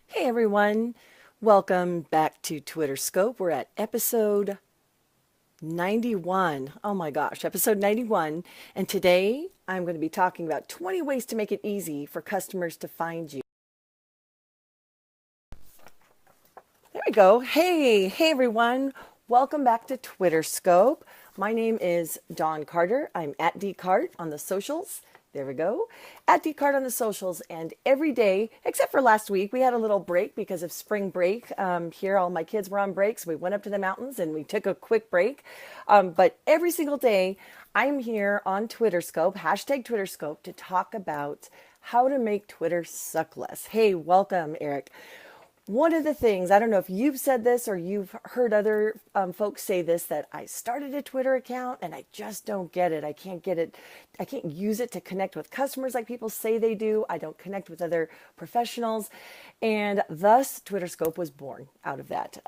Hey everyone, welcome back to Twitter Scope. We're at episode 91. Oh my gosh, episode 91. And today I'm going to be talking about 20 ways to make it easy for customers to find you. There we go. Hey everyone, welcome back to Twitter Scope. My name is Dawn Carter. I'm at decart on the socials. There we go. At decart on the socials, and every day, except for last week, we had a little break because of spring break. Here, all my kids were on break, so we went up to the mountains and we took a quick break. But every single day, I'm here on Twitterscope, hashtag Twitterscope, to talk about how to make Twitter suck less. Hey, welcome, Eric. One of the things, I don't know if you've said this or you've heard other folks say this, that I started a Twitter account and I just don't get it. I can't get it. I can't use it to connect with customers like people say they do. I don't connect with other professionals. And thus, Twitterscope was born out of that.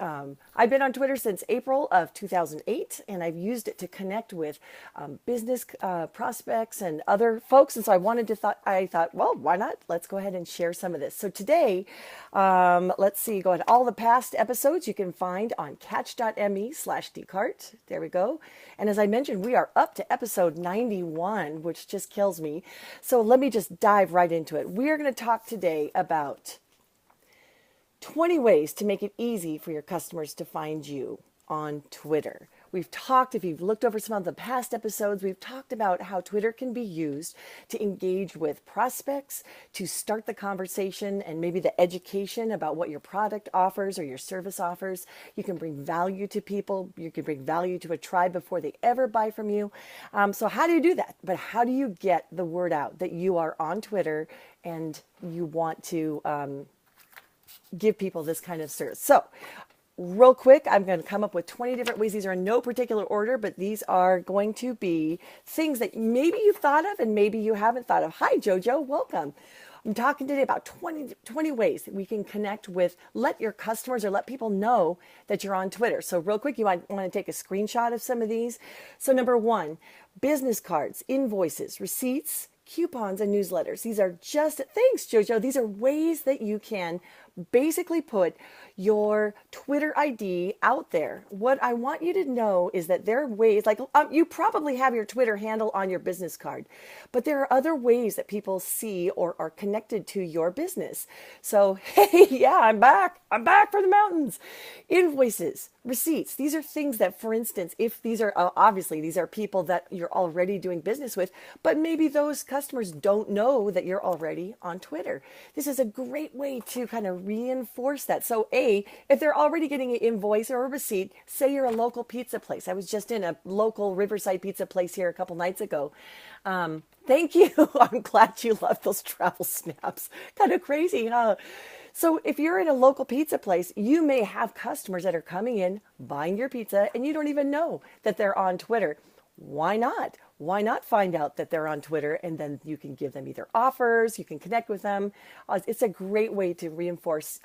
I've been on Twitter since April of 2008, and I've used it to connect with business prospects and other folks. And so I thought, well, why not? Let's go ahead and share some of this. So today, let's see, go ahead. All the past episodes you can find on catch.me/decart. There we go. And as I mentioned, we are up to episode 91, which just kills me. So let me just dive right into it. We are going to talk today about 20 ways to make it easy for your customers to find you on Twitter. We've talked, if you've looked over some of the past episodes, we've talked about how Twitter can be used to engage with prospects, to start the conversation and maybe the education about what your product offers or your service offers. You can bring value to people. You can bring value to a tribe before they ever buy from you. So how do you do that? But how do you get the word out that you are on Twitter and you want to give people this kind of service? So real quick, I'm going to come up with 20 different ways. These are in no particular order, but these are going to be things that maybe you've thought of and maybe you haven't thought of. Hi, Jojo. Welcome. I'm talking today about 20 ways that we can connect with, let your customers or let people know that you're on Twitter. So real quick, you might want to take a screenshot of some of these. So number one, business cards, invoices, receipts, coupons, and newsletters. These are just, thanks, Jojo. These are ways that you can basically put your Twitter ID out there. What I want you to know is that there are ways, like you probably have your Twitter handle on your business card, but there are other ways that people see or are connected to your business. So, hey, yeah, I'm back. I'm back from the mountains. Invoices, receipts. These are things that, for instance, if these are, obviously, these are people that you're already doing business with, but maybe those customers don't know that you're already on Twitter. This is a great way to kind of reinforce that. So if they're already getting an invoice or a receipt, say you're a local pizza place. I was just in a local Riverside pizza place here a couple nights ago. Thank you. I'm glad you love those travel snaps. Kind of crazy, huh? So if you're in a local pizza place, you may have customers that are coming in, buying your pizza, and you don't even know that they're on Twitter. Why not? Why not find out that they're on Twitter, and then you can give them either offers, you can connect with them. It's a great way to reinforce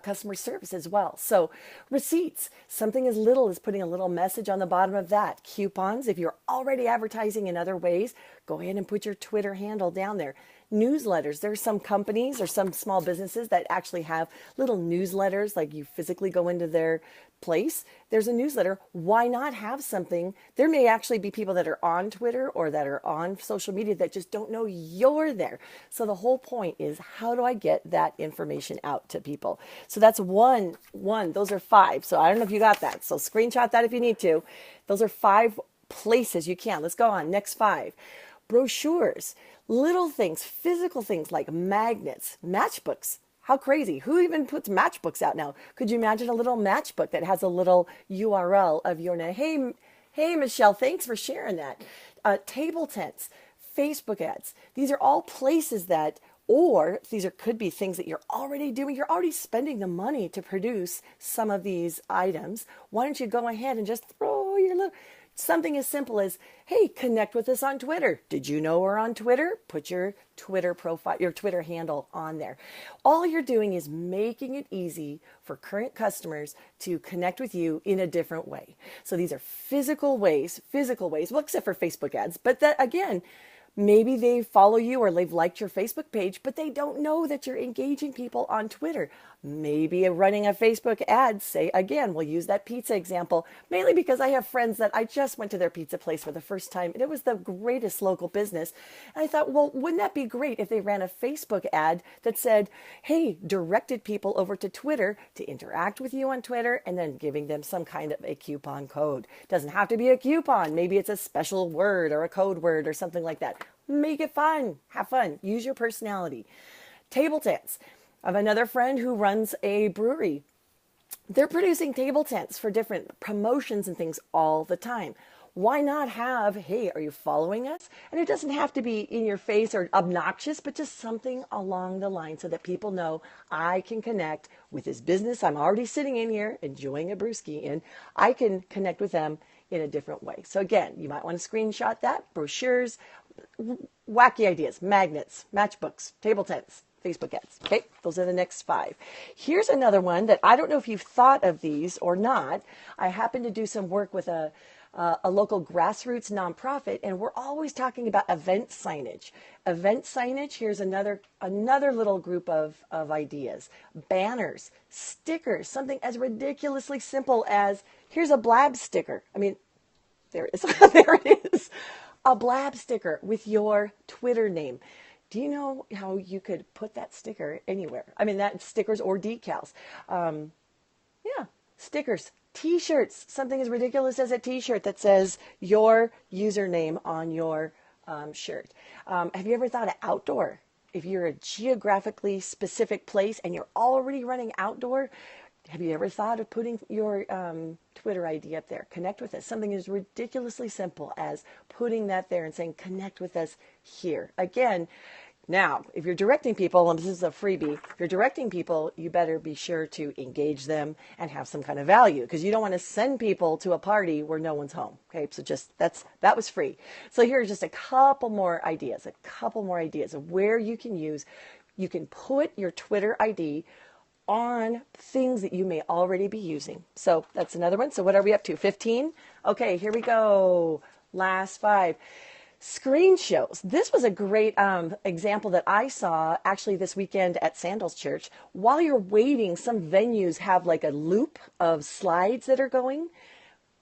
customer service as well. So receipts, something as little as putting a little message on the bottom of that. Coupons, if you're already advertising in other ways, go ahead and put your Twitter handle down there. Newsletters, there's some companies or some small businesses that actually have little newsletters, like you physically go into their place. There's a newsletter. Why not have something? There may actually be people that are on Twitter or that are on social media that just don't know you're there. So the whole point is, how do I get that information out to people? So that's one. Those are 5. So I don't know if you got that. So screenshot that if you need to. Those are 5 places you can. Let's go on. Next 5. Brochures, little things, physical things like magnets, matchbooks. How crazy. Who even puts matchbooks out now? Could you imagine a little matchbook that has a little URL of your name? Hey, Michelle, thanks for sharing that. Table tents, Facebook ads. These are all places that, or could be things that you're already doing. You're already spending the money to produce some of these items. Why don't you go ahead and just throw your little... Something as simple as, hey, connect with us on Twitter. Did you know we're on Twitter? Put your Twitter profile, your Twitter handle on there. All you're doing is making it easy for current customers to connect with you in a different way. So these are physical ways, well, except for Facebook ads. But that, again, Maybe they follow you or they've liked your Facebook page, but they don't know that you're engaging people on Twitter. Maybe running a Facebook ad, say again, we'll use that pizza example, mainly because I have friends that I just went to their pizza place for the first time and it was the greatest local business. And I thought, well, wouldn't that be great if they ran a Facebook ad that said, hey, directed people over to Twitter to interact with you on Twitter and then giving them some kind of a coupon code. Doesn't have to be a coupon. Maybe it's a special word or a code word or something like that. Make it fun. Have fun. Use your personality. Table tents. I have another friend who runs a brewery. They're producing table tents for different promotions and things all the time. Why not have, hey, are you following us? And it doesn't have to be in your face or obnoxious, but just something along the line so that people know I can connect with this business I'm already sitting in here enjoying a brewski and I can connect with them in a different way. So again, you might want to screenshot that, brochures, wacky ideas, magnets, matchbooks, table tents, Facebook ads. Okay, those are the next 5. Here's another one that I don't know if you've thought of these or not. I happen to do some work with a local grassroots nonprofit, and we're always talking about event signage. Event signage, here's another little group of ideas. Banners, stickers, something as ridiculously simple as, here's a blab sticker. I mean, there it is. There it is. A blab sticker with your Twitter name. Do you know how you could put that sticker anywhere? I mean, that stickers or decals. Yeah, stickers. T-shirts, something as ridiculous as a T-shirt that says your username on your shirt. Have you ever thought of outdoor? If you're a geographically specific place and you're already running outdoor, have you ever thought of putting your Twitter ID up there? Connect with us. Something as ridiculously simple as putting that there and saying, connect with us here. Again, now, if you're directing people, and this is a freebie, if you're directing people, you better be sure to engage them and have some kind of value because you don't want to send people to a party where no one's home. Okay, so just that was free. So here are just a couple more ideas of where you can put your Twitter ID on things that you may already be using. So that's another one. So what are we up to? 15? Okay, here we go. Last 5. Screen shows. This was a great example that I saw actually this weekend at Sandals Church. While you're waiting, some venues have like a loop of slides that are going.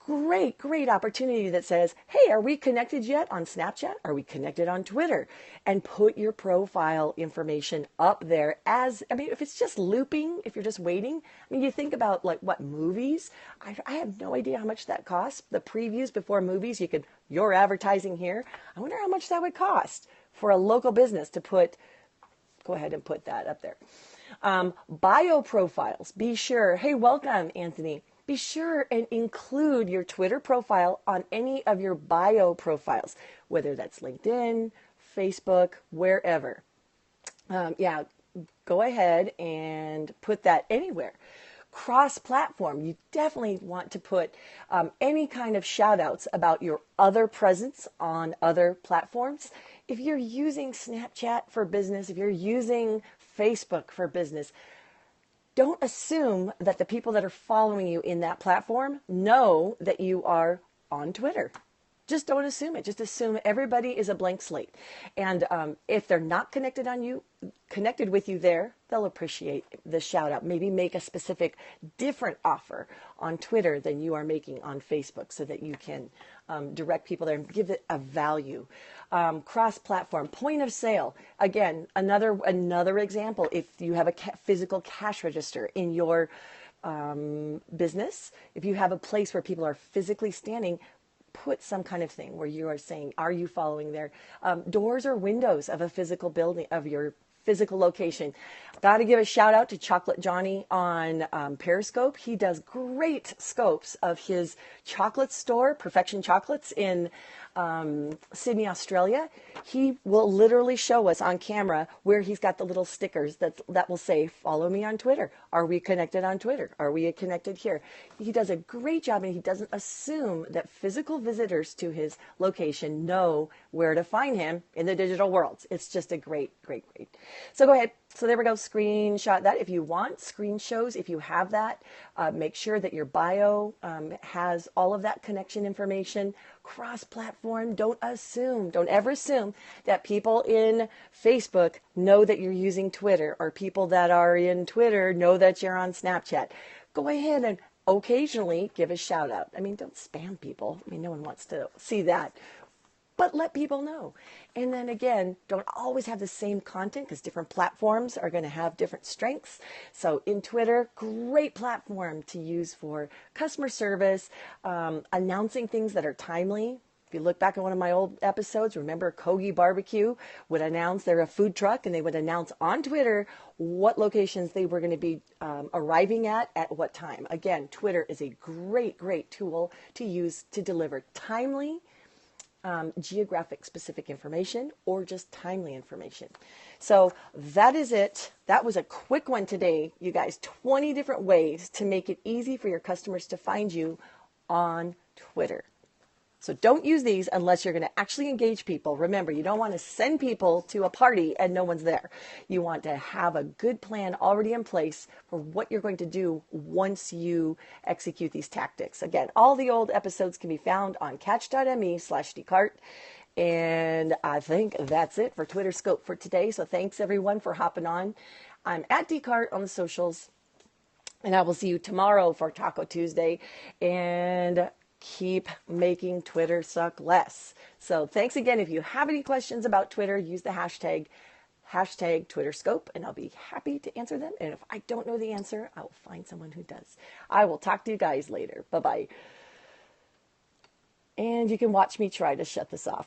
Great opportunity that says, hey, are we connected yet on Snapchat? Are we connected on Twitter? And put your profile information up there if it's just looping, if you're just waiting. I mean, you think about like what movies, I have no idea how much that costs. The previews before movies, you're advertising here. I wonder how much that would cost for a local business to go ahead and put that up there. Bio profiles, be sure. Hey, welcome, Anthony. Be sure and include your Twitter profile on any of your bio profiles, whether that's LinkedIn, Facebook, wherever. Go ahead and put that anywhere. Cross-platform, you definitely want to put any kind of shout-outs about your other presence on other platforms. If you're using Snapchat for business, if you're using Facebook for business, don't assume that the people that are following you in that platform know that you are on Twitter. Just don't assume it. Just assume everybody is a blank slate. And if they're not connected with you there, they'll appreciate the shout out. Maybe make a specific different offer on Twitter than you are making on Facebook so that you can direct people there and give it a value. Cross-platform, point of sale. Again, another example. If you have a physical cash register in your business, if you have a place where people are physically standing, put some kind of thing where you are saying, are you following there? Doors or windows of a physical building, of your physical location. Got to give a shout out to Chocolate Johnny on Periscope. He does great scopes of his chocolate store, Perfection Chocolates, in Sydney, Australia. He will literally show us on camera where he's got the little stickers that will say, follow me on Twitter. Are we connected on Twitter? Are we connected here? He does a great job, and he doesn't assume that physical visitors to his location know where to find him in the digital world. It's just a great. So go ahead, So there we go, screenshot that if you want, screen shows if you have that. Make sure that your bio has all of that connection information, cross-platform. Don't ever assume that people in Facebook know that you're using Twitter, or people that are in Twitter know that you're on Snapchat. Go ahead and occasionally give a shout out. I mean, don't spam people. I mean, no one wants to see that. But let people know. And then again, don't always have the same content, because different platforms are going to have different strengths. So in Twitter, great platform to use for customer service, announcing things that are timely. If you look back at one of my old episodes, remember Kogi Barbecue would announce they're a food truck, and they would announce on Twitter what locations they were going to be arriving at what time. Again, Twitter is a great tool to use to deliver timely, geographic specific information, or just timely information. So that is it. That was a quick one today, you guys. 20 different ways to make it easy for your customers to find you on Twitter. So don't use these unless you're going to actually engage people. Remember, you don't want to send people to a party and no one's there. You want to have a good plan already in place for what you're going to do once you execute these tactics. Again, all the old episodes can be found on catch.me/decart. And I think that's it for Twitter Scope for today. So thanks everyone for hopping on. I'm at decart on the socials, and I will see you tomorrow for Taco Tuesday. And keep making Twitter suck less. So thanks again. If you have any questions about Twitter, use the hashtag TwitterScope, and I'll be happy to answer them. And if I don't know the answer, I'll find someone who does. I will talk to you guys later. Bye-bye. And you can watch me try to shut this off.